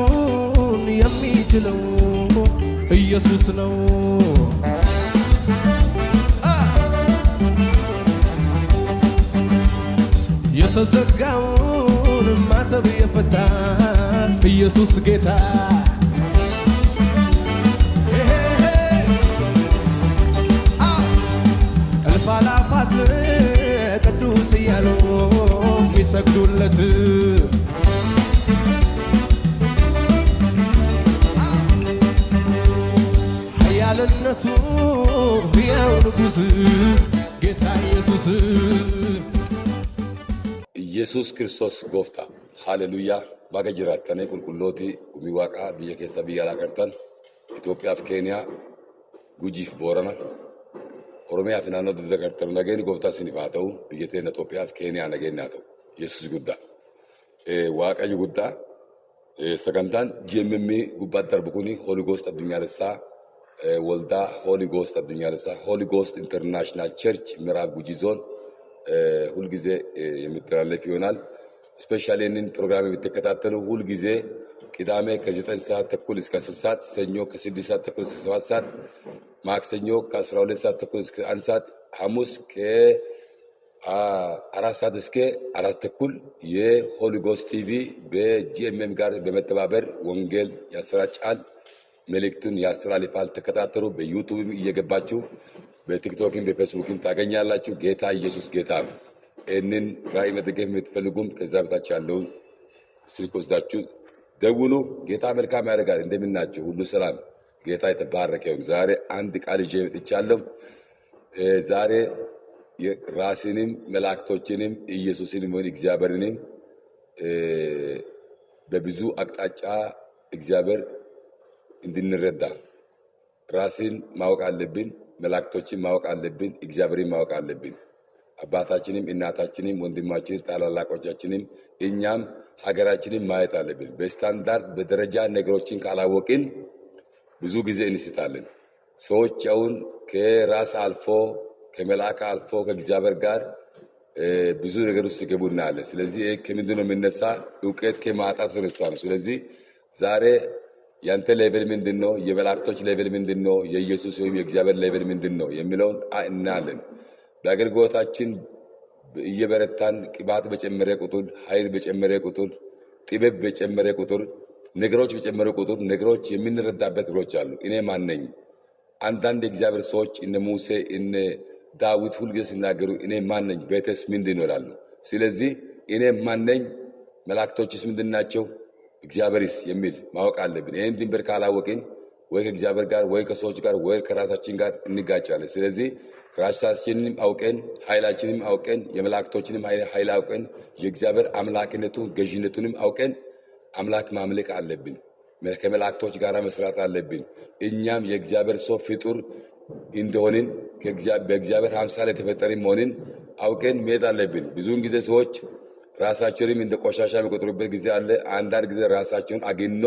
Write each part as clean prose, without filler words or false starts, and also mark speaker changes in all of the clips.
Speaker 1: ሁሉን የሚችለው ኢየሱስ ነው። የተዘጋውን ማተብ የፈታ ኢየሱስ ጌታ እልፍ አእላፋት ቅዱስ እያሉ የሚሰግዱለት ኃያልነቱ ሕያው ንጉሥ ጌታ ኢየሱስ
Speaker 2: ኢየሱስ ክርስቶስ ጎፍታ ሃሌሉያ ባጋ ጅራተኔ ቁልቁሎቲ ጉሚዋቃ ብየ ኬሳ ብያ ላቀርተን ኢትዮጵያፍ ኬንያ ጉጂፍ ቦረና ኦሮሚያ ፍናኖ ደደቀርተኑ ነገኒ ጎፍታ ሲኒፋተው ብየቴነ ኢትዮጵያፍ ኬንያ ነገናተው ኢየሱስ ጉዳ ዋቃይ ጉዳ ሰከንታን ጂኤምኤም ጉባት ደርብኩኒ ሆሊ ጎስት አዱኛለሳ ወልዳ ሆሊ ጎስት አዱኛለሳ ሆሊ ጎስት ኢንተርናሽናል ቸርች ምዕራብ ጉጂ ዞን ሁል ጊዜ የሚተላለፍ ይሆናል። ስፔሻሊ እንን ፕሮግራም የምትከታተሉ ሁል ጊዜ ቅዳሜ ከ9 ሰዓት ተኩል እስከ 10 ሰዓት፣ ሰኞ ከ6 ሰዓት ተኩል እስከ 7 ሰዓት፣ ማክሰኞ ከ12 ሰዓት ተኩል እስከ 1 ሰዓት፣ ሐሙስ ከ4 ሰዓት እስከ 4 ተኩል የሆሊ ጎስት ቲቪ በጂኤምኤም ጋር በመተባበር ወንጌል ያሰራጫል፣ መልእክቱን ያስተላልፋል። ተከታተሉ። በዩቲዩብ እየገባችሁ በቲክቶክም በፌስቡክም ታገኛላችሁ። ጌታ ኢየሱስ ጌታ ነው። እንን ራእይ መደገፍ የምትፈልጉም ከዛ በታች ያለውን ስልክ ወስዳችሁ ደውሉ። ጌታ መልካም ያደርጋል። እንደምናችሁ ሁሉ ሰላም። ጌታ የተባረከ ይሁን። ዛሬ አንድ ቃል ይዤ መጥቻለሁ። ዛሬ ራስንም መላእክቶችንም ኢየሱስንም ሆነ እግዚአብሔርንም በብዙ አቅጣጫ እግዚአብሔር እንድንረዳ ራስን ማወቅ አለብን። መላእክቶችን ማወቅ አለብን። እግዚአብሔርን ማወቅ አለብን። አባታችንም እናታችንም ወንድማችንም ታላላቆቻችንም እኛም ሀገራችንን ማየት አለብን። በስታንዳርድ በደረጃ ነገሮችን ካላወቅን ብዙ ጊዜ እንስታለን። ሰዎች አሁን ከራስ አልፎ ከመላእክ አልፎ ከእግዚአብሔር ጋር ብዙ ነገር ውስጥ ይገቡ እናያለን። ስለዚህ ከምንድን ነው የሚነሳ? እውቀት ከማጣት ተነሳ ነው። ስለዚህ ዛሬ ያንተ ሌቨል ምንድነው? የመላእክቶች ሌቨል ምንድነው? የኢየሱስ ወይም የእግዚአብሔር ሌቨል ምንድነው የሚለውን እናያለን። በአገልግሎታችን እየበረታን ቅባት በጨመረ ቁጥር፣ ኃይል በጨመረ ቁጥር፣ ጥበብ በጨመረ ቁጥር፣ ነገሮች በጨመረ ቁጥር ነገሮች የምንረዳበት ነገሮች አሉ። እኔ ማን ነኝ? አንዳንድ የእግዚአብሔር ሰዎች እነ ሙሴ እነ ዳዊት ሁልጊዜ ሲናገሩ እኔ ማን ነኝ? ቤተስ ምንድን ነው ይላሉ። ስለዚህ እኔ ማን ነኝ? መላእክቶችስ ምንድን ናቸው? እግዚአብሔርስ የሚል ማወቅ አለብን። ይህን ድንበር ካላወቅን ወይ ከእግዚአብሔር ጋር ወይ ከሰዎች ጋር ወይ ከራሳችን ጋር እንጋጫለን። ስለዚህ ራሳችንንም አውቀን ኃይላችንንም አውቀን የመላእክቶችንም ኃይል አውቀን የእግዚአብሔር አምላክነቱን ገዥነቱንም አውቀን አምላክ ማምለክ አለብን። ከመላእክቶች ጋር መስራት አለብን። እኛም የእግዚአብሔር ሰው ፍጡር እንደሆንን በእግዚአብሔር አምሳል የተፈጠርን መሆንን አውቀን መሄድ አለብን። ብዙውን ጊዜ ሰዎች ራሳቸውንም እንደ ቆሻሻ የሚቆጥሩበት ጊዜ አለ። አንዳንድ ጊዜ ራሳቸውን አግኖ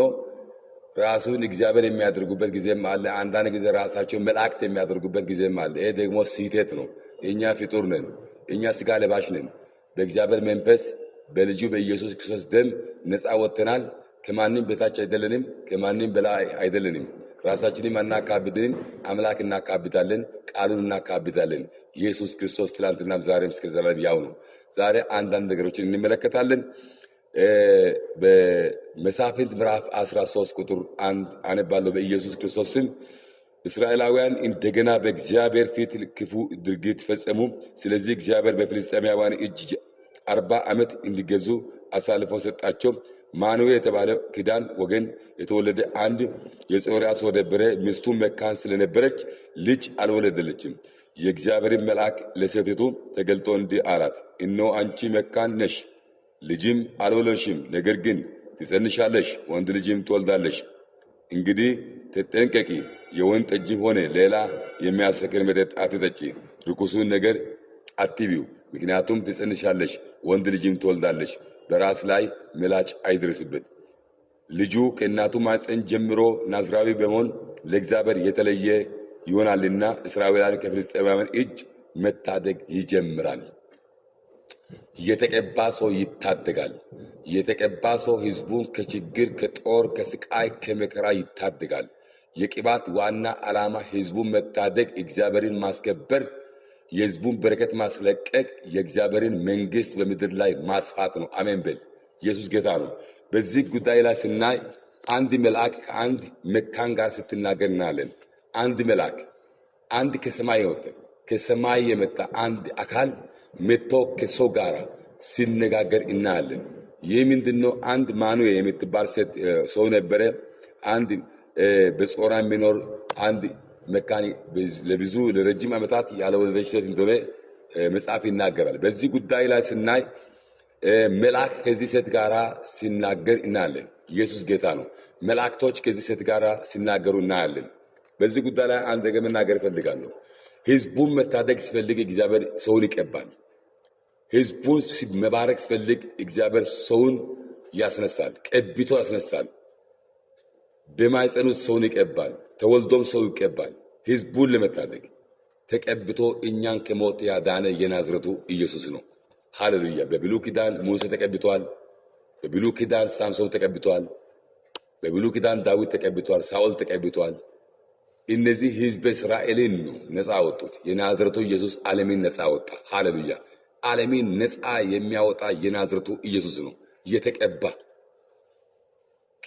Speaker 2: ራሱን እግዚአብሔር የሚያደርጉበት ጊዜም አለ። አንዳንድ ጊዜ ራሳቸውን መላእክት የሚያደርጉበት ጊዜም አለ። ይሄ ደግሞ ስህተት ነው። እኛ ፍጡር ነን። እኛ ስጋ ለባሽ ነን። በእግዚአብሔር መንፈስ በልጁ በኢየሱስ ክርስቶስ ደም ነፃ ወጥተናል። ከማንም በታች አይደለንም፣ ከማንም በላይ አይደለንም። ራሳችንን አናካብድንም፣ አምላክ እናካብዳለን፣ ቃሉን እናካብዳለን። ኢየሱስ ክርስቶስ ትላንትናም ዛሬም እስከ ዘላለም ያው ነው። ዛሬ አንዳንድ ነገሮችን እንመለከታለን። በመሳፍንት ምዕራፍ 13 ቁጥር 1 አነባለሁ። በኢየሱስ ክርስቶስ ስም እስራኤላውያን እንደገና በእግዚአብሔር ፊት ክፉ ድርጊት ፈጸሙ። ስለዚህ እግዚአብሔር በፍልስጤማውያን እጅ 40 ዓመት እንዲገዙ አሳልፎ ሰጣቸው። ማኑዌ የተባለ ኪዳን ወገን የተወለደ አንድ የጾርዓ ሰው ነበረ። ሚስቱ መካን ስለነበረች ልጅ አልወለደለችም። የእግዚአብሔር መልአክ ለሴቲቱ ተገልጦ እንዲህ አላት፣ እነሆ አንቺ መካን ነሽ፣ ልጅም አልወለድሽም፣ ነገር ግን ትጸንሻለሽ፣ ወንድ ልጅም ትወልዳለሽ። እንግዲህ ተጠንቀቂ፣ የወይን ጠጅም ሆነ ሌላ የሚያሰክር መጠጥ አትጠጪ፣ ርኩሱን ነገር አትቢው፣ ምክንያቱም ትጸንሻለሽ፣ ወንድ ልጅም ትወልዳለሽ። በራስ ላይ ምላጭ አይድረስበት። ልጁ ከእናቱ ማፀን ጀምሮ ናዝራዊ በመሆን ለእግዚአብሔር የተለየ ይሆናልና እስራኤላውያን ከፍልስጤማውያን እጅ መታደግ ይጀምራል። የተቀባ ሰው ይታደጋል። የተቀባ ሰው ህዝቡን ከችግር፣ ከጦር፣ ከስቃይ፣ ከመከራ ይታደጋል። የቅባት ዋና ዓላማ ህዝቡን መታደግ፣ እግዚአብሔርን ማስከበር፣ የህዝቡን በረከት ማስለቀቅ፣ የእግዚአብሔርን መንግስት በምድር ላይ ማስፋት ነው። አሜን በል። ኢየሱስ ጌታ ነው። በዚህ ጉዳይ ላይ ስናይ አንድ መልአክ ከአንድ መካን ጋር ስትናገር እናያለን። አንድ መልአክ አንድ ከሰማይ የመጣ አንድ አካል መጥቶ ከሰው ጋር ሲነጋገር እናያለን። ይህ ምንድነው? አንድ ማኑኤል የምትባል ሰው ነበረ። አንድ በጾራ የሚኖር አንድ መካን ለብዙ ለረጅም ዓመታት ያልወለደች ሴት እንደሆነ መጽሐፍ ይናገራል። በዚህ ጉዳይ ላይ ስናይ መልአክ ከዚህ ሴት ጋር ሲናገር እናያለን። ኢየሱስ ጌታ ነው። መላእክቶች ከዚህ ሴት ጋር ሲናገሩ እናያለን። በዚህ ጉዳይ ላይ አንድ ነገር መናገር እፈልጋለሁ። ህዝቡን መታደግ ሲፈልግ እግዚአብሔር ሰውን ይቀባል። ህዝቡን መባረክ ሲፈልግ እግዚአብሔር ሰውን ያስነሳል፣ ቀብቶ ያስነሳል። በማይጸኑ ሰውን ይቀባል፣ ተወልዶም ሰው ይቀባል። ህዝቡን ለመታደግ ተቀብቶ እኛን ከሞት ያዳነ የናዝረቱ ኢየሱስ ነው። ሃሌሉያ። በብሉይ ኪዳን ሙሴ ተቀብቷል። በብሉይ ኪዳን ሳምሶን ተቀብቷል። በብሉይ ኪዳን ዳዊት ተቀብቷል። ሳኦል ተቀብቷል። እነዚህ ህዝብ እስራኤልን ነው ነፃ አወጡት። የናዝረቱ ኢየሱስ ዓለምን ነፃ አወጣ። ሃሌሉያ። ዓለምን ነፃ የሚያወጣ የናዝረቱ ኢየሱስ ነው። የተቀባ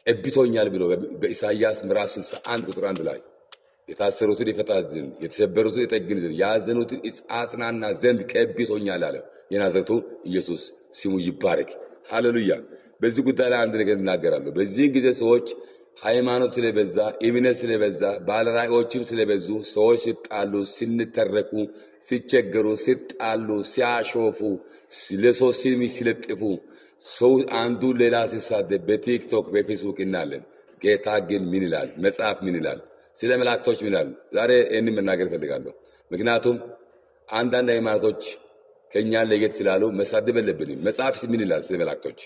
Speaker 2: ቀብቶኛል ብሎ በኢሳይያስ ምዕራፍ 61 ቁጥር 1 ላይ የታሰሩትን ይፈታ ዘንድ፣ የተሰበሩትን ይጠግን ዘንድ፣ ያዘኑትን አጽናና ዘንድ ቀብቶኛል አለ። የናዝረቱ ኢየሱስ ስሙ ይባረክ። ሃሌሉያ። በዚህ ጉዳይ ላይ አንድ ነገር እናገራለሁ። በዚህ ጊዜ ሰዎች ሃይማኖት ስለበዛ፣ እምነት ስለበዛ፣ ባለራእዮችም ስለበዙ ሰዎች ሲጣሉ፣ ሲንተረኩ፣ ሲቸገሩ፣ ሲጣሉ፣ ሲያሾፉ፣ ለሰው ስም ሲለጥፉ፣ ሰው አንዱ ሌላ ሲሳደብ በቲክቶክ በፌስቡክ እናለን። ጌታ ግን ምን ይላል? መጽሐፍ ምን ይላል? ስለ መላእክቶች ምን ይላል? ዛሬ ይህንን መናገር እፈልጋለሁ። ምክንያቱም አንዳንድ ሃይማኖቶች ከኛ ለየት ስላሉ መሳደብ የለብንም። መጽሐፍ ምን ይላል ስለ መላእክቶች?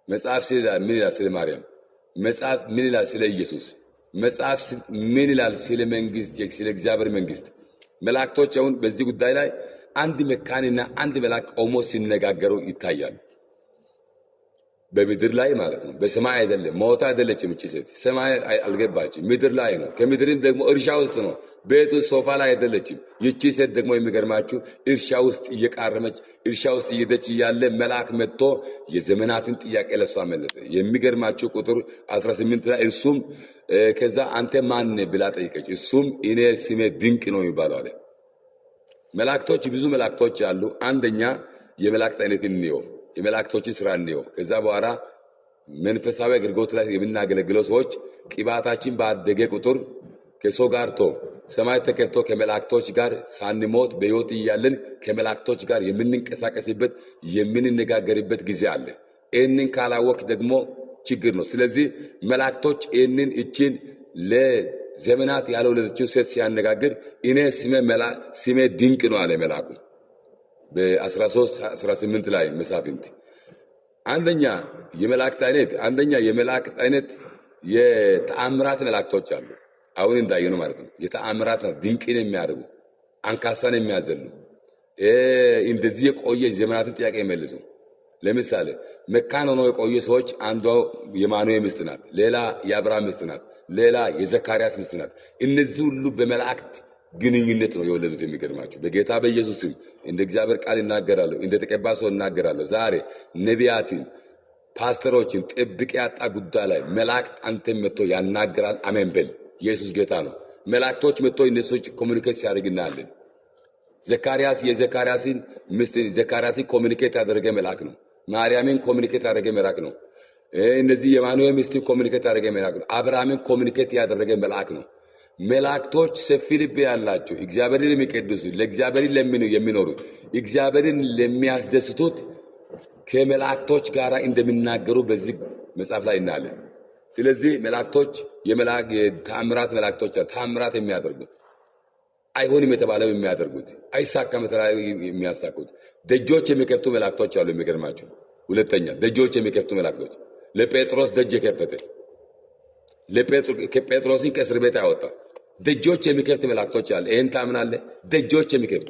Speaker 2: መጽሐፍ ምን ይላል ስለ ማርያም? መጽሐፍ ምን ይላል ስለ ኢየሱስ? መጽሐፍ ምን ይላል ስለ መንግስት፣ ስለ እግዚአብሔር መንግስት? መላእክቶች አሁን በዚህ ጉዳይ ላይ አንድ መካንና አንድ መልአክ ቆሞ ሲነጋገሩ ይታያል። በምድር ላይ ማለት ነው። በሰማይ አይደለም። ሞታ አይደለችም እቺ ሴት። ሰማይ አልገባችም፣ ምድር ላይ ነው። ከምድርም ደግሞ እርሻ ውስጥ ነው። ቤቱ ሶፋ ላይ አይደለችም። ይቺ ሴት ደግሞ የሚገርማችሁ እርሻ ውስጥ እየቃረመች እርሻ ውስጥ እየሄደች እያለ መልአክ መጥቶ የዘመናትን ጥያቄ ለሷ መለሰ። የሚገርማችሁ ቁጥር 18 ላይ እርሱም ከዛ አንተ ማን ብላ ጠይቀች። እሱም እኔ ስሜ ድንቅ ነው የሚባለው አለ። መላእክቶች ብዙ መላእክቶች አሉ። አንደኛ የመላእክት አይነት እንየው፣ የመላእክቶችን ስራ እንየው። ከዛ በኋላ መንፈሳዊ አገልግሎት ላይ የምናገለግለው ሰዎች ቅባታችን ባደገ ቁጥር ከሰው ጋር ሰማይ ተከፍቶ ከመላእክቶች ጋር ሳንሞት በሕይወት እያለን ከመላእክቶች ጋር የምንንቀሳቀስበት የምንነጋገርበት ጊዜ አለ። ይህንን ካላወቅ ደግሞ ችግር ነው። ስለዚህ መላእክቶች ይህንን እችን ለዘመናት ያልወለደችው ሴት ሲያነጋግር እኔ ስሜ ድንቅ ነው አለ መልአኩ። በ13:18 ላይ መሳፍንት አንደኛ የመላእክት አይነት የተአምራት መላእክቶች አሉ። አሁን እንዳየነው ማለት ነው። የተአምራት ድንቅን የሚያደርጉ አንካሳን የሚያዘሉ እንደዚህ የቆየ ዘመናትን ጥያቄ ይመልሱ። ለምሳሌ መካን ሆነው የቆየ ሰዎች አንዷ የማኑኤል ሚስት ናት፣ ሌላ የአብርሃም ሚስት ናት፣ ሌላ የዘካርያስ ሚስት ናት። እነዚህ ሁሉ በመላእክት ግንኙነት ነው የወለዱት። የሚገርማቸው በጌታ በኢየሱስ ስም እንደ እግዚአብሔር ቃል እናገራለሁ፣ እንደ ተቀባ ሰው እናገራለሁ። ዛሬ ነቢያትን፣ ፓስተሮችን ጥብቅ ያጣ ጉዳይ ላይ መላእክት አንተን መጥቶ ያናገራል። አሜን በል። ኢየሱስ ጌታ ነው። መላእክቶች መጥቶ እነሱች ኮሙኒኬት ሲያደርግ እናያለን። ዘካርያስ የዘካርያስን ሚስት ዘካርያስን ኮሙኒኬት ያደረገ መልአክ ነው። ማርያምን ኮሙኒኬት ያደረገ መልአክ ነው። እነዚህ የማኑኤል ሚስት ኮሙኒኬት ያደረገ መልአክ ነው። አብርሃምን ኮሙኒኬት ያደረገ መልአክ ነው። መላእክቶች ሰፊ ልብ ያላቸው እግዚአብሔርን የሚቀድሱ ለእግዚአብሔር የሚኖሩት እግዚአብሔርን ለሚያስደስቱት ከመላእክቶች ጋር እንደሚናገሩ በዚህ መጽሐፍ ላይ እናያለን። ስለዚህ መላእክቶች የተአምራት መላእክቶች ተአምራት የሚያደርጉት አይሆንም የተባለው የሚያደርጉት አይሳካም የተባለው የሚያሳኩት ደጆች የሚከፍቱ መላእክቶች አሉ። የሚገርማቸው ሁለተኛ ደጆች የሚከፍቱ መላእክቶች ለጴጥሮስ ደጅ የከፈተ ከጴጥሮስን ከእስር ቤት ያወጣ ደጆች የሚከፍት መላእክቶች አሉ። ይህን ታምናለህ? ደጆች የሚከፍቱ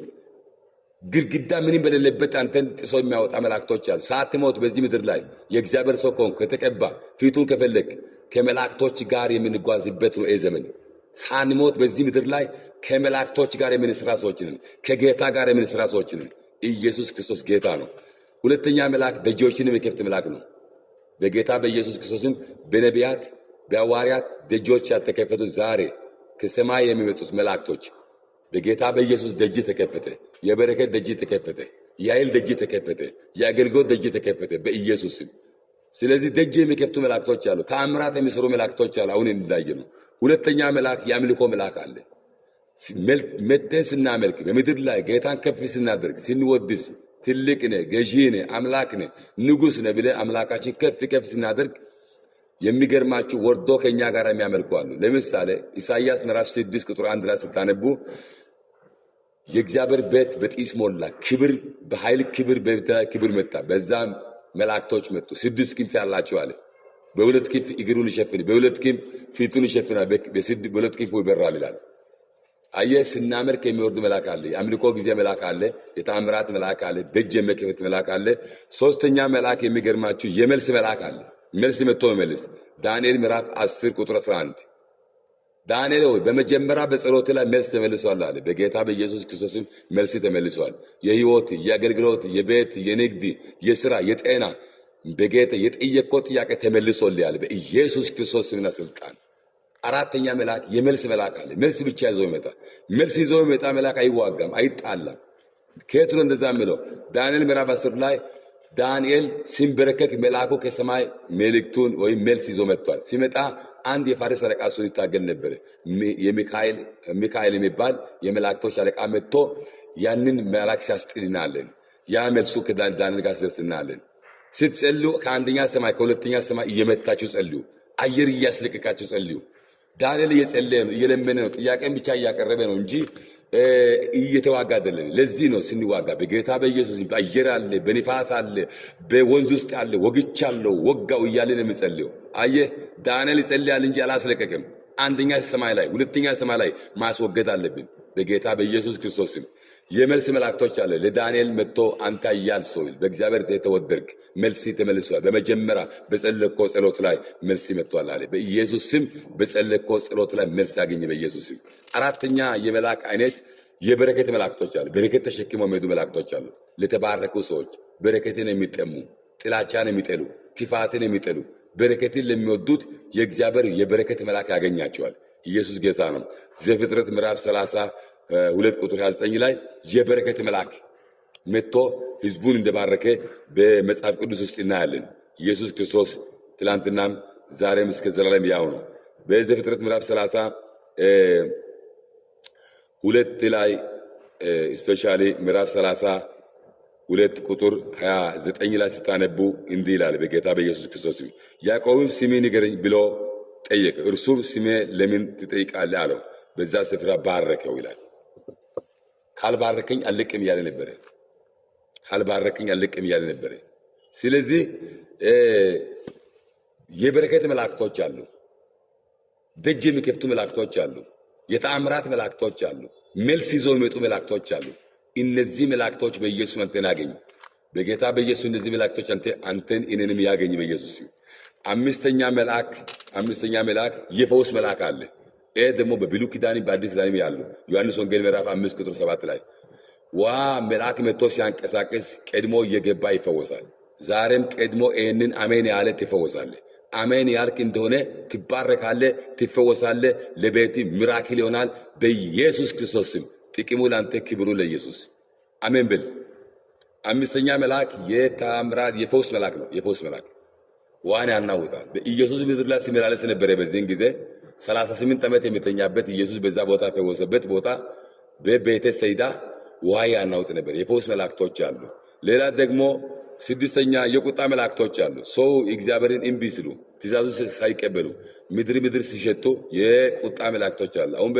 Speaker 2: ግድግዳ ምንም በሌለበት አንተን ጥሶ የሚያወጣ መላእክቶች አሉ። ሳትሞት በዚህ ምድር ላይ የእግዚአብሔር ሰው ከሆንክ ከተቀባ ፊቱን ከፈለክ ከመላእክቶች ጋር የምንጓዝበት ነው ዘመን። ሳንሞት በዚህ ምድር ላይ ከመላእክቶች ጋር የምንሰራ ሰዎች ነን። ከጌታ ጋር የምንሰራ ሰዎች ነን። ኢየሱስ ክርስቶስ ጌታ ነው። ሁለተኛ መልአክ ደጆችን የሚከፍት መልአክ ነው። በጌታ በኢየሱስ ክርስቶስም በነቢያት በሐዋርያት ደጆች ያልተከፈቱ ዛሬ ከሰማይ የሚመጡት መላእክቶች በጌታ በኢየሱስ ደጅ ተከፈተ። የበረከት ደጅ ተከፈተ። የኃይል ደጅ ተከፈተ። የአገልግሎት ደጅ ተከፈተ በኢየሱስ ስም። ስለዚህ ደጅ የሚከፍቱ መላእክቶች አሉ። ተአምራት የሚሰሩ መላእክቶች አሉ። አሁን እንዳየነው ሁለተኛ መልአክ የአምልኮ መልአክ አለ። መተን ስናመልክ በምድር ላይ ጌታን ከፍ ስናደርግ ስንወድስ ትልቅ ነህ፣ ገዢ ነህ፣ አምላክ ነህ፣ ንጉሥ ነህ ብለን አምላካችን ከፍ ስናደርግ የሚገርማችሁ ወርዶ ከኛ ጋር የሚያመልኩ አሉ። ለምሳሌ ኢሳይያስ ምዕራፍ 6 ቁጥር 1 ላይ ስታነቡ የእግዚአብሔር ቤት በጢስ ሞላ፣ ክብር በኃይል ክብር መጣ። በዛም መላእክቶች መጡ፣ 6 ክንፍ ያላቸው አለ። በሁለት ክንፍ እግሩን ይሸፍን፣ በሁለት ክንፍ ፊቱን ይሸፍናል፣ በሁለት ክንፉ ይበራል ይላል። አየህ፣ ስናመልክ የሚወርድ መልአክ አለ። የአምልኮ ጊዜ መልአክ አለ። የተአምራት መልአክ አለ። ደጅ የሚከፍት መልአክ አለ። ሶስተኛ መልአክ የሚገርማችሁ የመልስ መልአክ አለ። መልስ መጥቶ መመልስ። ዳንኤል ምዕራፍ 10 ቁጥር 11 ዳንኤል ሆይ በመጀመሪያ በጸሎት ላይ መልስ ተመልሷል አለ። በጌታ በኢየሱስ ክርስቶስም መልስ ተመልሷል። የህይወት፣ የአገልግሎት፣ የቤት፣ የንግድ፣ የሥራ፣ የጤና በጌታ የጠየቀው ጥያቄ ተመልሶልሃል በኢየሱስ ክርስቶስ ስምና ስልጣን። አራተኛ መልአክ የመልስ መልአክ አለ። መልስ ብቻ ይዞ ይመጣ። መልስ ይዞ ይመጣ መልአክ አይዋጋም፣ አይጣላም። ከየት ነው እንደዛ የሚለው? ዳንኤል ምዕራፍ 10 ላይ ዳንኤል ሲንበረከክ መልአኩ ከሰማይ መልእክቱን ወይም መልስ ይዞ መጥቷል። ሲመጣ አንድ የፋርስ አለቃ እሱን ይታገል ነበር። ሚካኤል የሚባል የመላእክቶች አለቃ መጥቶ ያንን መልአክ ሲያስጥልናለን። ያ መልሱ ከዳንኤል ጋር ሲደርስናለን። ስትጸልዩ ከአንደኛ ሰማይ ከሁለተኛ ሰማይ እየመታችሁ ጸልዩ። አየር እያስለቀቃችሁ ጸልዩ። ዳንኤል እየጸለየ ነው፣ እየለመነ ነው። ጥያቄን ብቻ እያቀረበ ነው እንጂ እየተዋጋ አይደለም። ለዚህ ነው ስንዋጋ በጌታ በኢየሱስ በአየር አለ፣ በንፋስ አለ፣ በወንዝ ውስጥ አለ፣ ወግቻለሁ፣ ወጋው እያለን የምጸልየው። አየህ፣ ዳንኤል ይጸልያል እንጂ አላስለቀቀም። አንደኛ ሰማይ ላይ ሁለተኛ ሰማይ ላይ ማስወገድ አለብን በጌታ በኢየሱስ ክርስቶስም። የመልስ መላእክቶች አለ። ለዳንኤል መጥቶ አንተ ኃያል ሰው በእግዚአብሔር የተወደድክ መልስ ተመልሷል። በመጀመሪያ በጸለይከው ጸሎት ላይ መልስ መጥቷል አለ። በኢየሱስ ስም በጸለይከው ጸሎት ላይ መልስ አገኘ በኢየሱስ ስም። አራተኛ የመላእክ አይነት የበረከት መላእክቶች አሉ። በረከት ተሸክመው የሚሄዱ መላእክቶች አሉ። ለተባረኩ ሰዎች በረከትን የሚጠሙ፣ ጥላቻን የሚጠሉ፣ ክፋትን የሚጠሉ በረከትን ለሚወዱት የእግዚአብሔር የበረከት መልአክ ያገኛቸዋል። ኢየሱስ ጌታ ነው። ዘፍጥረት ምዕራፍ 32 ቁጥር 29 ላይ የበረከት መልአክ መጥቶ ህዝቡን እንደባረከ በመጽሐፍ ቅዱስ ውስጥ እናያለን። ኢየሱስ ክርስቶስ ትላንትናም ዛሬም እስከ ዘላለም ያው ነው። በዘፍጥረት ምዕራፍ 32 ላይ ስፔሻሊ ምዕራፍ 32 ቁጥር 29 ላይ ስታነቡ እንዲህ ይላል በጌታ በኢየሱስ ክርስቶስ ያዕቆብም ስሜ ንገረኝ ብሎ ጠየቀ። እርሱም ስሜ ለምን ትጠይቃለህ አለው። በዛ ስፍራ ባረከው ይላል። ካልባረከኝ አልቅም እያለ ነበረ። ካልባረከኝ አልቅም እያለ ነበረ። ስለዚህ የበረከት መላእክቶች አሉ። ደጅ የሚከፍቱ መላእክቶች አሉ። የተአምራት መላእክቶች አሉ። መልስ ይዞ የሚመጡ መላእክቶች አሉ። እነዚህ መላእክቶች በኢየሱስ አንተን ያገኝ በጌታ በኢየሱስ። እነዚህ መላእክቶች አንተን እኔንም ያገኝ በኢየሱስ። አምስተኛ መልአክ የፈውስ መልአክ አለ። ይሄ ደግሞ በብሉይ ኪዳን በአዲስ ኪዳን ያሉ ዮሐንስ ወንጌል ምዕራፍ 5 ቁጥር 7 ላይ መልአክ መጥቶ ሲያንቀሳቀስ ቀድሞ እየገባ ይፈወሳል። ዛሬም ቀድሞ ይህንን አሜን ያለ ትፈወሳለህ። አሜን ያልክ እንደሆነ ትባረካለህ፣ ትፈወሳለህ። ለቤት ሚራክል ይሆናል በኢየሱስ ክርስቶስ ስም። ጥቅሙ ላንተ፣ ክብሩ ለኢየሱስ። አሜን ብል። አምስተኛ መልአክ የተአምራት የፈውስ መልአክ ነው። የፈውስ መልአክ ዋን ያናውጣል። በኢየሱስ ምድር ላይ ሲመላለስ ነበረ። በዚህን ጊዜ 38 ዓመት የሚተኛበት ኢየሱስ በዛ ቦታ ፈወሰበት ቦታ በቤተ ሰይዳ ውሃ ያናውጥ ነበር። የፈውስ መላእክቶች አሉ። ሌላ ደግሞ ስድስተኛ የቁጣ መላእክቶች አሉ። ሰው እግዚአብሔርን እምቢ ሲሉ ትእዛዙ ሳይቀበሉ ምድር ሲሸቱ የቁጣ መላእክቶች አሉ። አሁን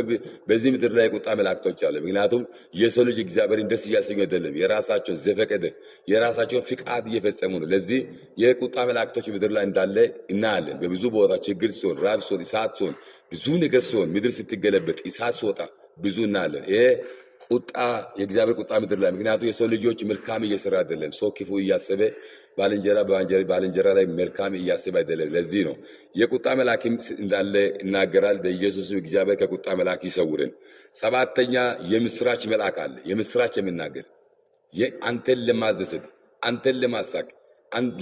Speaker 2: በዚህ ምድር ላይ የቁጣ መላእክቶች አሉ። ምክንያቱም የሰው ልጅ እግዚአብሔርን ደስ እያሰኙ አይደለም። የራሳቸውን ዘፈቀደ የራሳቸውን ፍቃድ እየፈጸሙ ነው። ለዚህ የቁጣ መላእክቶች ምድር ላይ እንዳለ እናያለን። በብዙ ቦታ ችግር ሲሆን፣ ራብ ሲሆን፣ እሳት ሲሆን፣ ብዙ ነገር ሲሆን፣ ምድር ስትገለበጥ እሳት ሲወጣ ብዙ እናያለን። ይሄ ቁጣ የእግዚአብሔር ቁጣ ምድር ላይ ምክንያቱም የሰው ልጆች መልካም እየሰራ አይደለም ሰው ክፉ እያሰበ ባልንጀራ ላይ መልካም እያሰበ አይደለም ለዚህ ነው የቁጣ መልአክም እንዳለ ይናገራል በኢየሱስ እግዚአብሔር ከቁጣ መልአክ ይሰውረን ሰባተኛ የምስራች መልአክ አለ የምስራች የሚናገር አንተን ለማዘሰት አንተን ለማሳቅ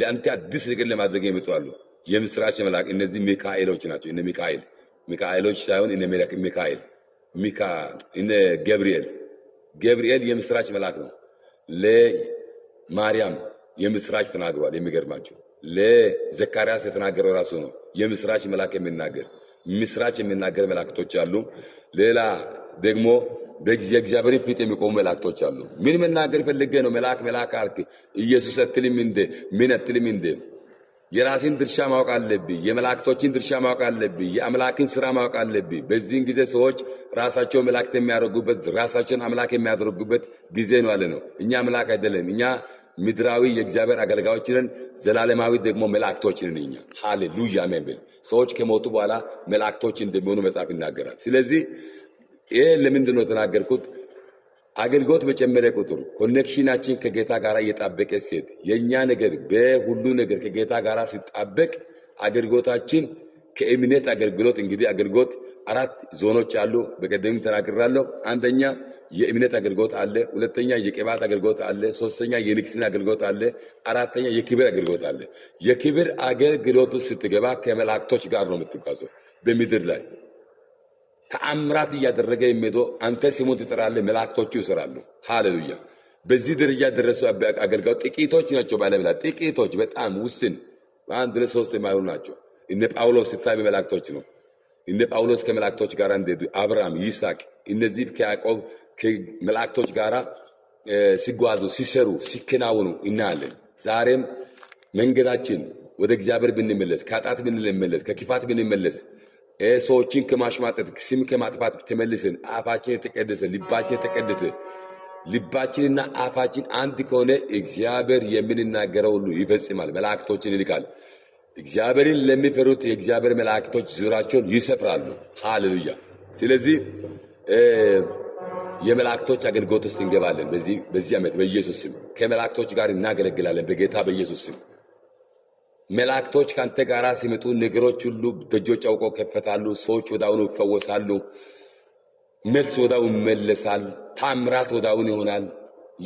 Speaker 2: ለአንተ አዲስ ነገር ለማድረግ ይመጣሉ የምስራች መልአክ እነዚህ ሚካኤሎች ናቸው እነ ሚካኤሎች ሳይሆን እነ እነ ገብርኤል የምስራች መልአክ ነው ለማርያም የምስራች ተናግሯል የሚገርማቸው ለዘካርያስ የተናገረው ራሱ ነው የምስራች መልአክ የሚናገር መላእክቶች አሉ ሌላ ደግሞ በእግዚአብሔር ፊት የሚቆሙ መላእክቶች አሉ ምን መናገር ፈልገ ነው መልአክ አልክ ኢየሱስ አትልም እንደ ምን አትልም እንደ የራስን ድርሻ ማወቅ አለብኝ የመላእክቶችን ድርሻ ማወቅ አለብኝ የአምላክን ሥራ ማወቅ አለብኝ በዚህን ጊዜ ሰዎች ራሳቸው መላእክት የሚያደርጉበት ራሳቸውን አምላክ የሚያደርጉበት ጊዜ ነው አለ ነው እኛ አምላክ አይደለም እኛ ምድራዊ የእግዚአብሔር አገልጋዮች ነን ዘላለማዊ ደግሞ መላእክቶች ነን እኛ ሃሌሉያ አሜን በል ሰዎች ከሞቱ በኋላ መላእክቶች እንደሚሆኑ መጽሐፍ ይናገራል ስለዚህ ይሄ ለምንድን ነው ተናገርኩት አገልግሎት በጨመረ ቁጥር ኮኔክሽናችን ከጌታ ጋር እየጣበቀ ሴት የኛ ነገር በሁሉ ነገር ከጌታ ጋር ሲጣበቅ አገልግሎታችን ከእምነት አገልግሎት እንግዲህ አገልግሎት አራት ዞኖች አሉ በቀደም ተናግሬያለሁ አንደኛ የእምነት አገልግሎት አለ ሁለተኛ የቅባት አገልግሎት አለ ሶስተኛ የንግስና አገልግሎት አለ አራተኛ የክብር አገልግሎት አለ የክብር አገልግሎት ስትገባ ከመላእክቶች ጋር ነው የምትጓዘው በምድር ላይ ተአምራት ያደረገ የሚሄዶ አንተ ስሙን ትጠራለህ መላእክቶቹ ይሰራሉ ሃሌሉያ በዚህ ደረጃ ደረሱ አገልጋዮች ጥቂቶች ናቸው ባለብላ ጥቂቶች በጣም ውስን አንድ ለሶስት የማይሆኑ ናቸው እነ ጳውሎስ ሲታይ መላእክቶች ነው እነ ጳውሎስ ከመላእክቶች ጋር እንደሄዱ አብርሃም ይስሐቅ እነዚህ ከያዕቆብ ከመላእክቶች ጋር ሲጓዙ ሲሰሩ ሲከናወኑ እናያለን ዛሬም መንገዳችን ወደ እግዚአብሔር ብንመለስ ከኃጢአት ብንመለስ ከክፋት ብንመለስ ሰዎችን ከማሽማጠት ስም ከማጥፋት ተመልሰን አፋችን የተቀደሰ ልባችንና አፋችን አንድ ከሆነ እግዚአብሔር የምንናገረው ሁሉ ይፈጽማል መላእክቶችን ይልካል እግዚአብሔርን ለሚፈሩት የእግዚአብሔር መላእክቶች ዙሪያቸውን ይሰፍራሉ ሃሌሉያ ስለዚህ የመላእክቶች አገልግሎት ውስጥ እንገባለን በዚህ ዓመት በኢየሱስ ስም ከመላእክቶች ጋር እናገለግላለን በጌታ በኢየሱስ ስም መላእክቶች ካንተ ጋር ሲመጡ ነገሮች ሁሉ ደጆች አውቀው ከፈታሉ ሰዎች ወዳውኑ ይፈወሳሉ መልስ ወዳው ይመለሳል ታምራት ወዳውን ይሆናል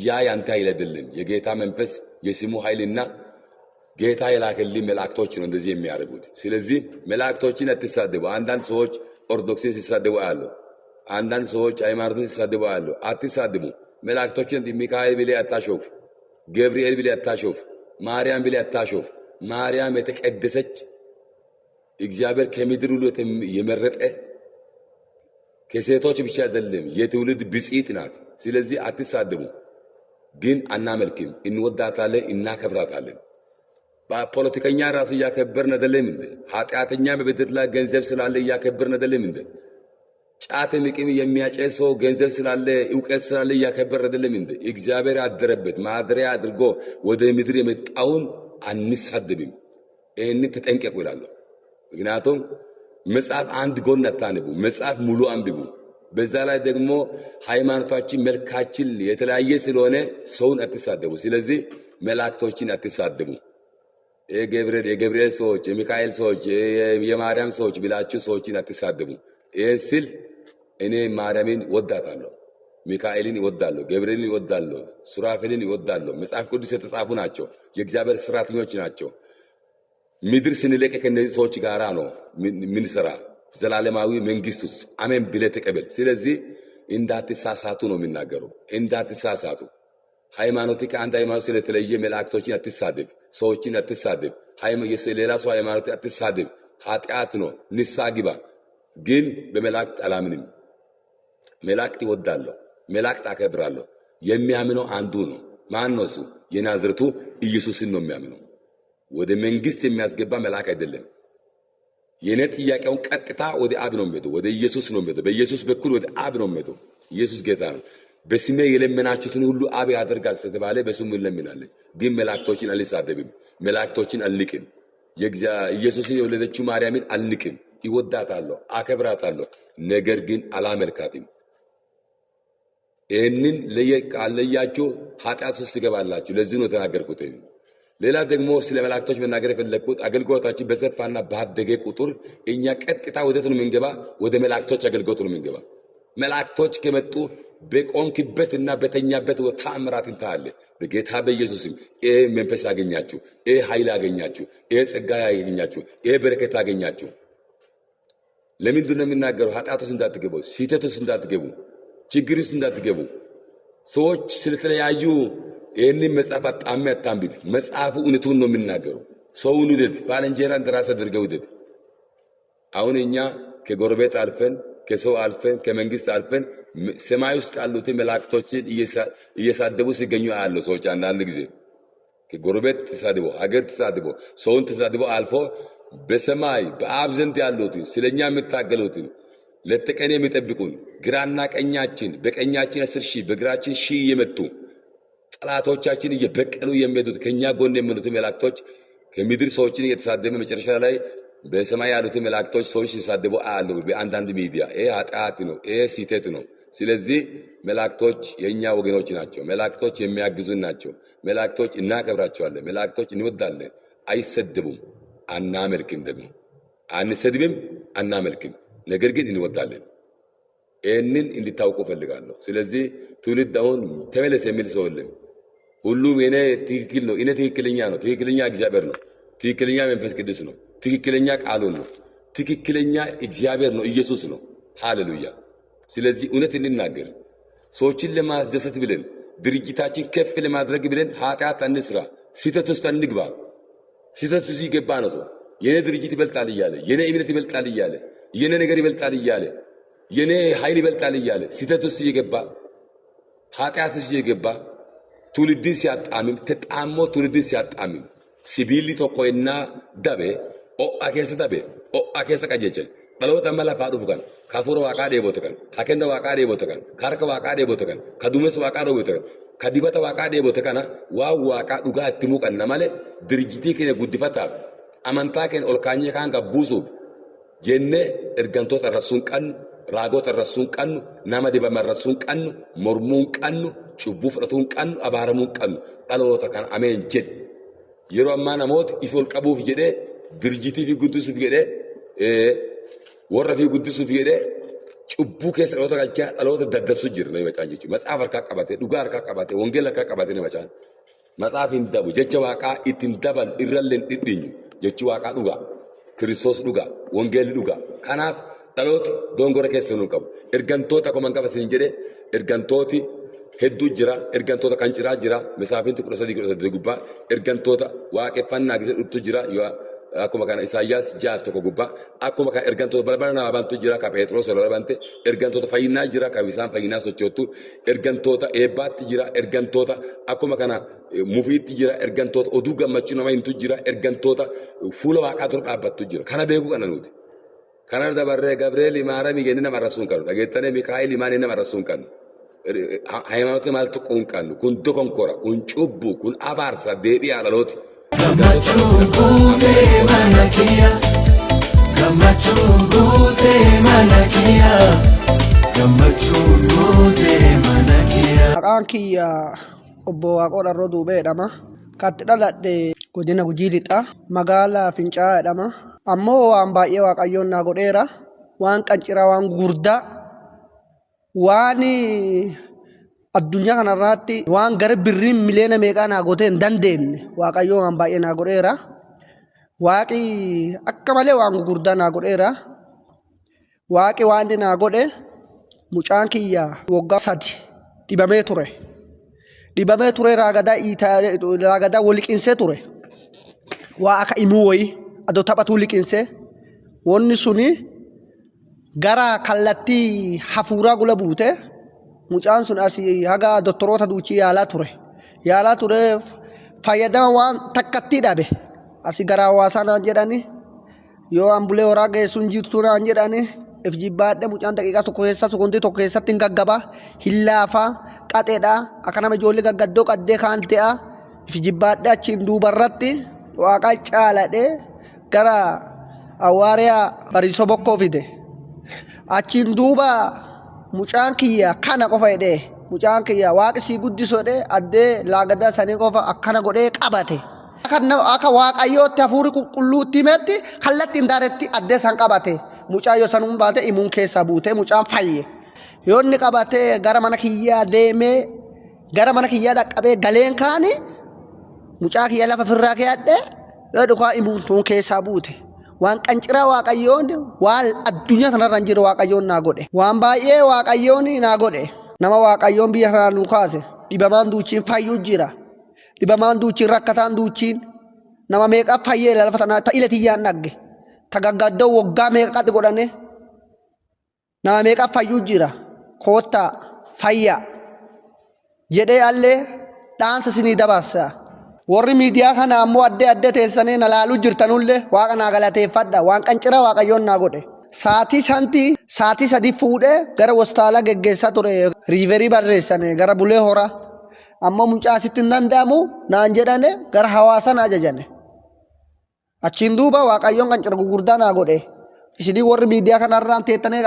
Speaker 2: ያ ያንተ አይደለም የጌታ መንፈስ የስሙ ኃይልና ጌታ የላከልኝ መላእክቶች ነው እንደዚህ የሚያደርጉት ስለዚህ መላእክቶችን አትሳደቡ አንዳንድ ሰዎች ኦርቶዶክስን ሲሳደቡ አያለሁ አንዳንድ ሰዎች ሃይማኖትን ሲሳደቡ አያለሁ አትሳደቡ መላእክቶችን ሚካኤል ቢል አታሾፍ ገብርኤል ቢል አታሾፍ ማርያም ቢል አታሾፍ ማርያም የተቀደሰች እግዚአብሔር ከምድር ሁሉ የመረጠ ከሴቶች ብቻ አይደለም የትውልድ ብጽዕት ናት ስለዚህ አትሳደቡ ግን አናመልክም እንወዳታለን እናከብራታለን በፖለቲከኛ ራሱ ያከበርን አይደለም እንዴ ኃጢአተኛ በምድር ላይ ገንዘብ ስላለ ያከበርን አይደለም እንዴ ጫት ምቅም የሚያጨሰው ገንዘብ ስላለ ዕውቀት ስላለ ያከበርን አይደለም እንዴ እግዚአብሔር ያደረበት ማደሪያ አድርጎ ወደ ምድር የመጣውን አንሳደብም ይሄንን ተጠንቀቁ ይላል ምክንያቱም መጽሐፍ አንድ ጎን አታንቡ መጽሐፍ ሙሉ አንብቡ በዛ ላይ ደግሞ ሃይማኖታችን መልካችን የተለያየ ስለሆነ ሰውን አትሳደቡ ስለዚህ መላእክቶችን አትሳደቡ የገብርኤል ሰዎች የሚካኤል ሰዎች የማርያም ሰዎች ብላችሁ ሰዎችን አትሳደቡ ስል እኔ ማርያምን ወዳታለሁ ሚካኤልን ይወዳለሁ ገብርኤልን ይወዳለሁ ሱራፌልን ይወዳለሁ መጽሐፍ ቅዱስ የተጻፉ ናቸው የእግዚአብሔር ሥራተኞች ናቸው ምድር ስንለቅ ከነዚህ ሰዎች ጋራ ነው ምን ሰራ ዘላለማዊ መንግስት ውስጥ አሜን ብለህ ተቀበል ስለዚህ እንዳትሳሳቱ ነው የሚናገረው እንዳትሳሳቱ ሃይማኖት ከአንድ ሃይማኖት ስለተለየ መላእክቶችን አትሳደብ ሰዎችን አትሳደብ ሌላ ሰው ሃይማኖት አትሳደብ ኃጢአት ነው ንስሐ ግባ ግን በመላእክት አላምንም መላእክት ይወዳለሁ መላእክት አከብራለሁ የሚያምነው አንዱ ነው ማን ነው እሱ የናዝሬቱ ኢየሱስን ነው የሚያምነው ወደ መንግስት የሚያስገባ መልአክ አይደለም የኔ ጥያቄውን ቀጥታ ወደ አብ ነው የሚሄደው ወደ ኢየሱስ ነው የሚሄደው በኢየሱስ በኩል ወደ አብ ነው የሚሄደው ኢየሱስ ጌታ ነው በስሜ የለመናችሁትን ሁሉ አብ ያደርጋል ስለተባለ በስሙ እንለምናለን ግን መላእክቶችን አልሳደብም መላእክቶችን አልልቅም ኢየሱስን የወለደችው ማርያምን አልልቅም ይወዳታለሁ አከብራታለሁ ነገር ግን አላመልካትም ይህንን ለያችሁ ኃጢአት ውስጥ ትገባላችሁ። ለዚህ ነው ተናገርኩት። ሌላ ደግሞ ስለ መላእክቶች መናገር የፈለግኩት አገልግሎታችን በሰፋና ባደገ ቁጥር እኛ ቀጥታ ወዴት ነው የምንገባ? ወደ መላእክቶች አገልግሎት ነው የምንገባ። መላእክቶች ከመጡ በቆምክበትና በተኛበት ተአምራትን ታያለህ። በጌታ በኢየሱስም ይሄ መንፈስ ያገኛችሁ፣ ይሄ ኃይል ያገኛችሁ፣ ይሄ ጸጋ ያገኛችሁ፣ ይሄ በረከት ያገኛችሁ። ለምንድን ነው የምናገረው? ኃጢአት ውስጥ እንዳትገቡ፣ ስህተት ውስጥ እንዳትገቡ፣ ችግር ውስጥ እንዳትገቡ። ሰዎች ስለተለያዩ ይህንን መጽሐፍ አጣሚ አታንብብ። መጽሐፉ እውነቱን ነው የምናገረው። ሰውን ውደድ፣ ባልንጀራን እንደራስህ አድርገህ ውደድ። አሁን እኛ ከጎረቤት አልፈን ከሰው አልፈን ከመንግስት አልፈን ሰማይ ውስጥ ያሉትን መላእክቶችን እየሳደቡ ሲገኙ ያለው ሰዎች አንዳንድ ጊዜ ከጎረቤት ተሳድቦ ሀገር ተሳድቦ ሰውን ተሳድቦ አልፎ በሰማይ በአብ ዘንድ ያሉትን ስለኛ የምታገሉትን ለተቀን የሚጠብቁን ግራና ቀኛችን በቀኛችን 10,000 በግራችን 1,000 እየመቱ ጠላቶቻችን እየበቀሉ የሚሄዱት ከኛ ጎን የሚሉት መላእክቶች ከምድር ሰዎችን እየተሳደበ መጨረሻ ላይ በሰማይ ያሉት መላእክቶች ሰዎች ሲሳደቡ አያለው በአንዳንድ ሚዲያ። ይሄ ኃጢአት ነው፣ ይሄ ስህተት ነው። ስለዚህ መላእክቶች የኛ ወገኖች ናቸው። መላእክቶች የሚያግዙን ናቸው። መላእክቶች እናከብራቸዋለን። መላእክቶች እንወዳለን። አይሰደቡም፣ አናመልክም። ደግሞ አንሰድብም፣ አናመልክም። ነገር ግን እንወዳለን። ይህንን እንድታውቁ ፈልጋለሁ። ስለዚህ ትውልድ አሁን ተመለስ የሚል ሰው የለም። ሁሉም የኔ ትክክል ነው፣ እኔ ትክክለኛ ነው፣ ትክክለኛ እግዚአብሔር ነው፣ ትክክለኛ መንፈስ ቅዱስ ነው፣ ትክክለኛ ቃሉን ነው፣ ትክክለኛ እግዚአብሔር ነው፣ ኢየሱስ ነው። ሃሌሉያ። ስለዚህ እውነት እንናገር። ሰዎችን ለማስደሰት ብለን ድርጅታችን ከፍ ለማድረግ ብለን ኃጢአት አንስራ፣ ስህተት ውስጥ አንግባ። ስህተት ውስጥ ይገባ ነው ሰው የኔ ድርጅት ይበልጣል እያለ የኔ እምነት ይበልጣል እያለ የኔ ነገር ይበልጣል እያለ የኔ ኃይል ይበልጣል እያለ ስህተት ውስጥ ይገባ፣ ኃጢአት ውስጥ ይገባ። ትውልድን ሲያጣምም ተጣሞ ትውልድን ሲያጣምም ሲቢሊ ተቆይና ዳቤ ኦአ ከሰ ዳቤ ኦአ ከሰ ቀጀቸን dhaloota amma lafaa dhufu kan kafuura waaqaa dheebote kan kakenda waaqaa dheebote kan karka waaqaa dheebote kan kadumeessa waaqaa dheebote kan kadibata waaqaa dheebote kana waan waaqaa dhugaa itti muuqanna malee dirjitii keenya guddifataaf amantaa keenya ol kaanyee kaan gabbuusuuf jennee ergantoota irrasuun qannu raagota irrasuun qannu nama dibama irrasuun qannu mormuun qannu cubbuu fudhatuun qannu abaaramuun qannu dhaloota kan ameen jedhe yeroo ammaa namooti ifi ol qabuuf jedhee dirjitii fi guddisuuf jedhee warra fi guddisuuf jedhee cubbuu keessa dhaloota galchaa dhaloota daddassu jiru nama macaan jechuudha. Matsaaf harkaa qabate, dhugaa harkaa qabate, wangeela harkaa qabate nama macaan. Matsaaf hin dabu, jecha waaqaa ittiin daban irrallee dhidhiinyu. Jechi waaqaa dhugaa, Kiristoos dhugaa, wangeelli dhugaa. Kanaaf dhalooti dongora keessa nu qabu. Ergantoota akkuma qaba siin jedhee ergantooti hedduu jira, ergantoota kan ciraa jira, Misaafinti 13 gubbaa, ergantoota waaqeffannaa keessa dhuttu jira. Akkuma kana Isaayyaas 6 tokko gubbaa akkuma kana ergantoota balbala nama bantu jira ka Phexros wala bante ergantoota fayyinaa jira ka bisaan fayyinaa sochootu ergantoota eebbaatti jira ergantoota akkuma kana mufiitti jira ergantoota oduu gammachuu nama hintu jira ergantoota fuula waaqaa dura dhaabbattu jira kana beekuu kana nuti kana dabarree Gabriel Maarami genne nama rasuun kanu dhageettane Mikaa'el imaanee nama rasuun kanu ሃይማኖት ማለት ቁን ቀኑ kun dokonkora kun cubbu kun abaarsa deebi'aa dhalooti
Speaker 3: Gamachungute manakia, gamachungute manakia, gamachungute manakia.
Speaker 4: Akankiya obbo Waaqoodha irra duubeedhama. Katti dhaladhe godina Gujii Lixaa magaalaa Fincaa'aadhama. Ammoo waan baay'ee Waaqayyoon naa godheera. Waan qanciraa waan gurguddaa waan addunyaa kanarratti waan gara birriin miliyoona meeqaa naa gootee hin dandeenye Waaqayyoo waan baay'ee naa godheera. Waaqi akka malee waan gurguddaa naa godheera. Waaqi waan naa godhe mucaan kiyya waggaa 3 dhibamee ture. Dhibamee ture raagadaa wal liqinsee ture. Waa akka himuu wayii adoo taphatuu liqinsee wanni suni gara kallattii hafuuraa gula buute. Mucaan sun asii haga doktoroota duuchii yaalaa ture fayyadama waan takkatti dhabe asii gara hawaasaa naan jedhani yoo ambulee horaa geessuun jirtu naan jedhani if jibbaadhe mucaan daqiiqaa tokko keessa sekondii tokko keessatti hin gaggaba hin laafaa qaxeedha akka nama ijoollee gaggaddoo qaddee kaan ta'a if jibbaadhe achiin duubarratti waaqa caaladhe gara Hawaariyaa Bariisoo Bokkoo fide achiin duuba mucaan kiyya kana qofa jedhee mucaan kiyya waaqi sii guddisodhe addee laagadaa sanii qofa akkana godhee qabate. Akka waaqayyootti hafuuri qulqulluutti himetti kallattiin daaretti addee san qabate. Mucaan yoo sanuun baate imuun keessaa buute mucaan fayye. Yoo inni qabate gara mana kiyyaa deemee gara mana kiyyaa dhaqqabee galeen kaani mucaa kiyya lafa firraa keeyadhe yoo dhukaa imuun tuun keessaa buute. Waan qancira waaqayyoon waan addunyaa kanarra jiru waaqayyoon naa godhe. Waan baay'ee waaqayyoon naa godhe. Nama waaqayyoon biyya kanaa nu kaase dhibamaan duuchiin fayyuu jira. Dhibamaan duuchiin rakkataan duuchiin nama meeqa fayyee lafa tanaa ta'ila tiyyaan dhagge. Tagaggaddoo waggaa meeqatti godhane nama meeqa fayyuu jira. Koottaa fayyaa jedhee allee dhaansa sinii dabarsa. Warri miidiyaa kana ammoo adda teessanii na laaluu jirtanullee waaqa naa galateeffadha. Waan qancira waaqayyoon naa godhe. Saatii sadi fuudhee gara hospitaala geggeessaa ture. Riiverii barreessane gara Bulee Horaa. Ammoo mucaa sitti hin danda'amu naan jedhane gara Hawaasa na ajajane. Achiin duuba waaqayyoon qancira gurguddaa naa godhe. Isinii warri miidiyaa kanarraan teettanii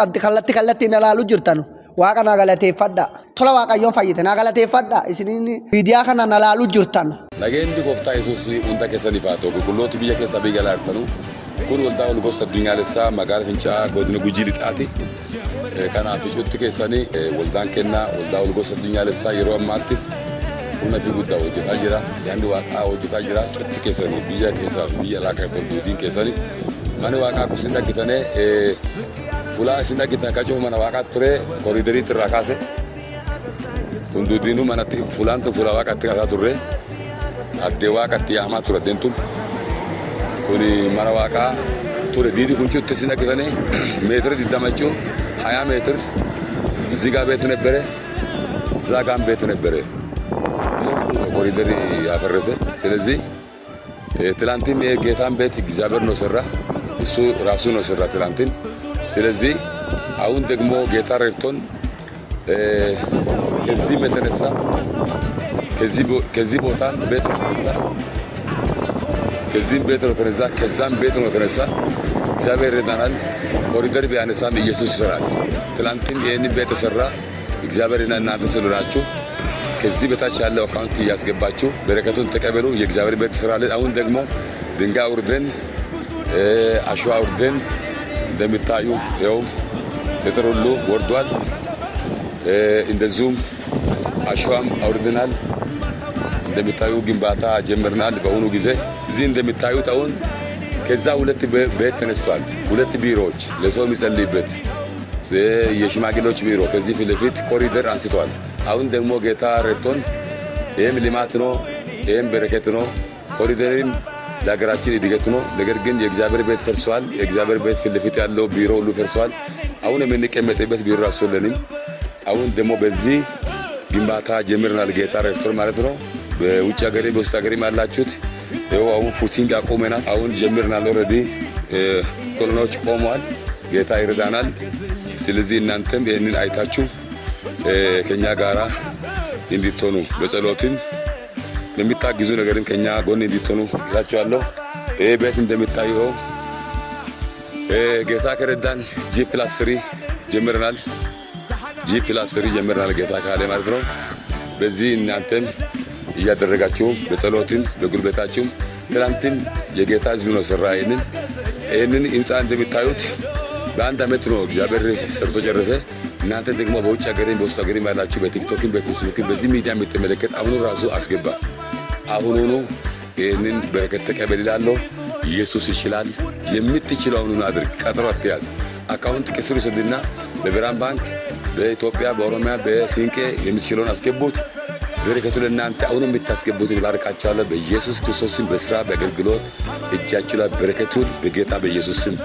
Speaker 4: kallattii na laaluu jirtanu. Waaqa naa galateeffadha. Tola waaqayyoon fayyite naa galateeffadha. Isinii miidiyaa kana na laaluu jirtan.
Speaker 2: Nageenyi gooftaa Yesuus hunda keessaniif haa ta'u. Qulqulloota biyya keessaa biyya alaa jirtanu. Kun waldaa Holgosa Addunyaalessaa magaalaa Fincaa'aa godina Gujii Lixaati. Kanaaf ijoollee keessanii waldaan kennaa waldaa Holgosa Addunyaalessaa yeroo ammaatti humna fi guddaa hojjetaa jira. Yaadni waaqaa hojjetaa jira. Ijoollee keessanii biyya keessaa biyya alaa keessatti keessanii mana waaqaa kusin dhaggitanii fulaa isin dhaggitan kacuu mana waaqaa ture kooriidariitti irraa kaase. Hunduudinuu manatti fulaan tun fuula waaqatti kaasaa turre. Addee waaqatti yaamaa ture addeen tun. Kuni mana waaqaa ture diidii kuncuutti isin dhaggitanii meetira 20 jechuun 20 meetira zigaa beetu nebbere zagaan beetu nebbere. ኮሪደር ያፈረሰ ስለዚህ ትላንትም የጌታን ቤት እግዚአብሔር ነው ሰራ እሱ ራሱ ነው ሰራ ትላንትም ስለዚህ አሁን ደግሞ ጌታ ረድቶን ከዚህ መተነሳ ከዚህ ቦታ ቤት ተነሳ ከዚህ ቤት ነው ተነሳ ከዛም ቤት ነው ተነሳ እግዚአብሔር ረዳናል ኮሪደር ቢያነሳም ኢየሱስ ይሰራል ትላንትም ይሄን ቤት ሰራ እግዚአብሔርና እናንተ ስለናችሁ ከዚህ በታች ያለው አካውንት ያስገባችሁ በረከቱን ተቀበሉ የእግዚአብሔር ቤት ይሰራል አሁን ደግሞ ድንጋይ አውርደን አሸዋ አውርደን እንደምታዩ ያው ጠጠር ሁሉ ወርዷል እንደዚሁም አሸዋም አውርደናል እንደምታዩ ግንባታ ጀምረናል በአሁኑ ጊዜ እዚህ እንደምታዩት አሁን ከዛ ሁለት ቤት ተነስቷል ሁለት ቢሮዎች ለሰው የሚጸልይበት የሽማግሌዎች ቢሮ ከዚህ ፊት ለፊት ኮሪደር አንስቷል አሁን ደግሞ ጌታ ረድቶን ይሄም ልማት ነው ይሄም በረከት ነው ኮሪደርም ለሀገራችን እድገት ነው ነገር ግን የእግዚአብሔር ቤት ፈርሷል የእግዚአብሔር ቤት ፊት ለፊት ያለው ቢሮ ሁሉ ፈርሷል አሁን የምንቀመጥበት ቢሮ አስወለንም አሁን ደግሞ በዚህ ግንባታ ጀምረናል ጌታ ረድቶን ማለት ነው በውጭ ሀገር በውስጥ ሀገር ያላችሁት ይኸው አሁን ፉቲንግ አቆመናል አሁን ጀምረናል ኦሬዲ ኮሎኖች ቆመዋል ጌታ ይረዳናል ስለዚህ እናንተም ይሄንን አይታችሁ ከኛ ጋራ እንድትሆኑ በጸሎትም የሚታግዙ ነገርን ከኛ ጎን እንድትሆኑ እላችኋለሁ ይሄ ቤት እንደምታዩው ጌታ ከረዳን G+3 ጀምረናል G+3 ጀምረናል ጌታ ካለ ማለት ነው በዚህ እናንተም እያደረጋችሁ በጸሎትም በጉልበታችሁም ትላንትም የጌታ ሕዝብ ነው ሰራ ይሄንን ህንጻ እንደምታዩት በአንድ አመት ነው እግዚአብሔር ሰርቶ ጨረሰ እናንተ ደግሞ በውጭ ሀገርን በውስጥ ሀገርን ያላችሁ በቲክቶክም በፌስቡክም በዚህ ሚዲያ የምትመለከት አሁን ራሱ አስገባ አሁን ይሄንን በረከት ተቀበልላለሁ ኢየሱስ ይችላል የምትችለው አሁን አድርግ ቀጠሮ አትያዝ አካውንት ከስሩ ሰድና በብርሃን ባንክ በኢትዮጵያ በኦሮሚያ በሲንቄ የምትችለውን አስገቡት በረከቱ ለእናንተ አሁን የምታስገቡት ይባርካችኋል በኢየሱስ ክርስቶስ በስራ በአገልግሎት እጃችሁ ላይ በረከቱን በጌታ በኢየሱስ ስም